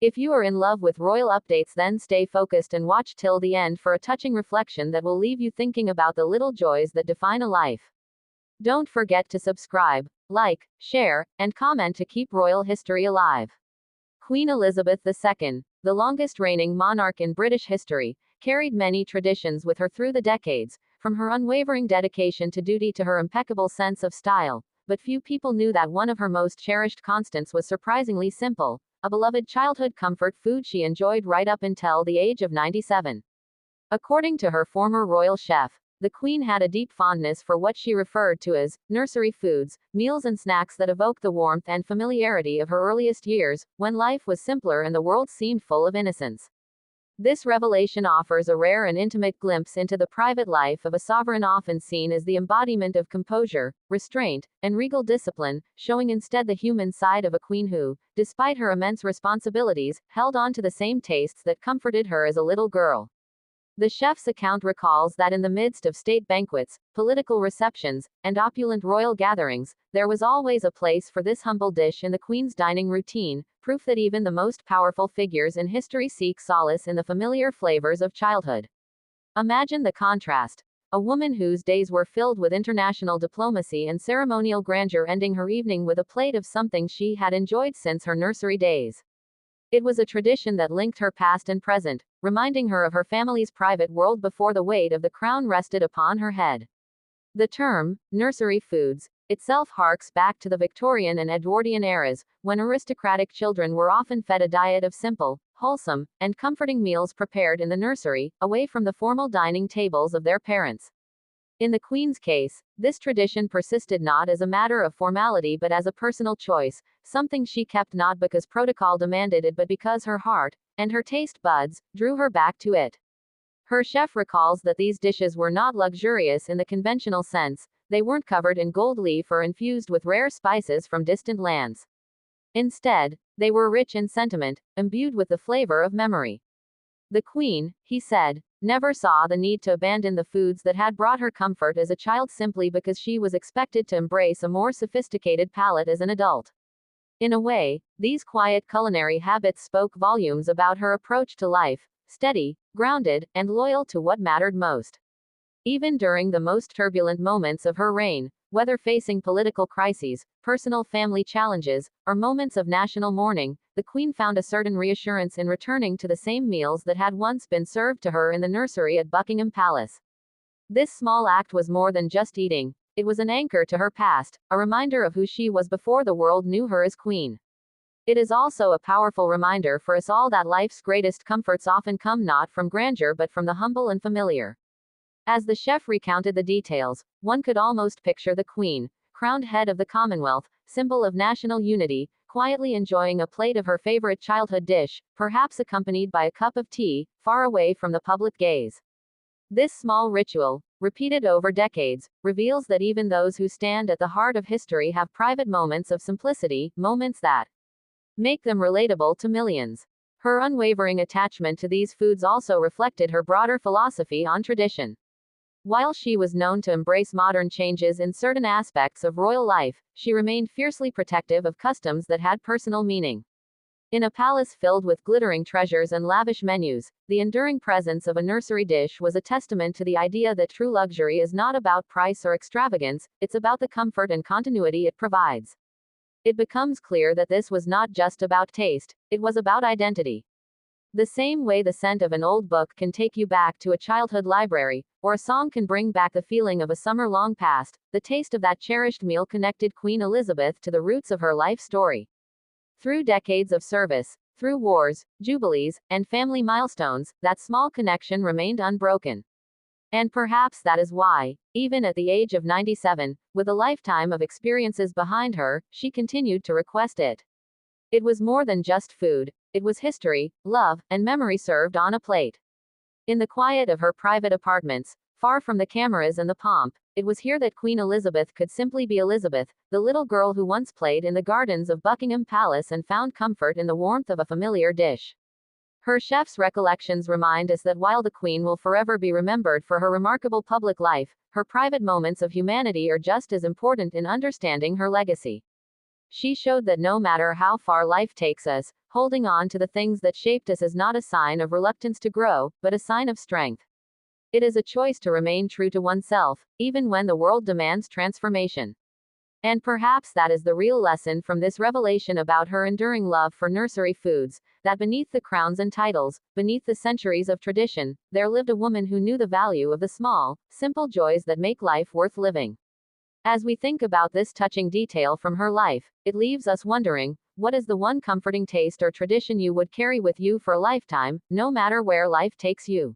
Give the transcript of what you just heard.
If you are in love with royal updates, then stay focused and watch till the end for a touching reflection that will leave you thinking about the little joys that define a life. Don't forget to subscribe, like, share, and comment to keep royal history alive. Queen Elizabeth II, the longest reigning monarch in British history, carried many traditions with her through the decades, from her unwavering dedication to duty to her impeccable sense of style. But few people knew that one of her most cherished constants was surprisingly simple, a beloved childhood comfort food she enjoyed right up until the age of 97. According to her former royal chef, the Queen had a deep fondness for what she referred to as nursery foods, meals and snacks that evoke the warmth and familiarity of her earliest years, when life was simpler and the world seemed full of innocence. This revelation offers a rare and intimate glimpse into the private life of a sovereign, often seen as the embodiment of composure, restraint, and regal discipline, showing instead the human side of a queen who, despite her immense responsibilities, held on to the same tastes that comforted her as a little girl. The chef's account recalls that in the midst of state banquets, political receptions, and opulent royal gatherings, there was always a place for this humble dish in the Queen's dining routine, proof that even the most powerful figures in history seek solace in the familiar flavors of childhood. Imagine the contrast. A woman whose days were filled with international diplomacy and ceremonial grandeur ending her evening with a plate of something she had enjoyed since her nursery days. It was a tradition that linked her past and present, reminding her of her family's private world before the weight of the crown rested upon her head. The term, nursery foods, itself harks back to the Victorian and Edwardian eras, when aristocratic children were often fed a diet of simple, wholesome, and comforting meals prepared in the nursery, away from the formal dining tables of their parents. In the Queen's case, this tradition persisted not as a matter of formality but as a personal choice, something she kept not because protocol demanded it but because her heart, and her taste buds, drew her back to it. Her chef recalls that these dishes were not luxurious in the conventional sense, they weren't covered in gold leaf or infused with rare spices from distant lands. Instead, they were rich in sentiment, imbued with the flavor of memory. The Queen, he said, never saw the need to abandon the foods that had brought her comfort as a child simply because she was expected to embrace a more sophisticated palate as an adult. In a way, these quiet culinary habits spoke volumes about her approach to life, steady, grounded, and loyal to what mattered most. Even during the most turbulent moments of her reign, whether facing political crises, personal family challenges, or moments of national mourning, the Queen found a certain reassurance in returning to the same meals that had once been served to her in the nursery at Buckingham Palace. This small act was more than just eating, it was an anchor to her past, a reminder of who she was before the world knew her as Queen. It is also a powerful reminder for us all that life's greatest comforts often come not from grandeur but from the humble and familiar. As the chef recounted the details, one could almost picture the Queen, crowned head of the Commonwealth, symbol of national unity, quietly enjoying a plate of her favorite childhood dish, perhaps accompanied by a cup of tea, far away from the public gaze. This small ritual, repeated over decades, reveals that even those who stand at the heart of history have private moments of simplicity, moments that make them relatable to millions. Her unwavering attachment to these foods also reflected her broader philosophy on tradition. While she was known to embrace modern changes in certain aspects of royal life, she remained fiercely protective of customs that had personal meaning. In a palace filled with glittering treasures and lavish menus, the enduring presence of a nursery dish was a testament to the idea that true luxury is not about price or extravagance, it's about the comfort and continuity it provides. It becomes clear that this was not just about taste, it was about identity. The same way the scent of an old book can take you back to a childhood library, or a song can bring back the feeling of a summer long past, the taste of that cherished meal connected Queen Elizabeth to the roots of her life story. Through decades of service, through wars, jubilees, and family milestones, that small connection remained unbroken. And perhaps that is why, even at the age of 97, with a lifetime of experiences behind her, she continued to request it. It was more than just food, it was history, love, and memory served on a plate. In the quiet of her private apartments, far from the cameras and the pomp, it was here that Queen Elizabeth could simply be Elizabeth, the little girl who once played in the gardens of Buckingham Palace and found comfort in the warmth of a familiar dish. Her chef's recollections remind us that while the Queen will forever be remembered for her remarkable public life, her private moments of humanity are just as important in understanding her legacy. She showed that no matter how far life takes us, Holding on to the things that shaped us is not a sign of reluctance to grow, but a sign of strength. It is a choice to remain true to oneself, even when the world demands transformation. And perhaps that is the real lesson from this revelation about her enduring love for nursery foods, that beneath the crowns and titles, beneath the centuries of tradition, there lived a woman who knew the value of the small, simple joys that make life worth living. As we think about this touching detail from her life, it leaves us wondering, what is the one comforting taste or tradition you would carry with you for a lifetime, no matter where life takes you?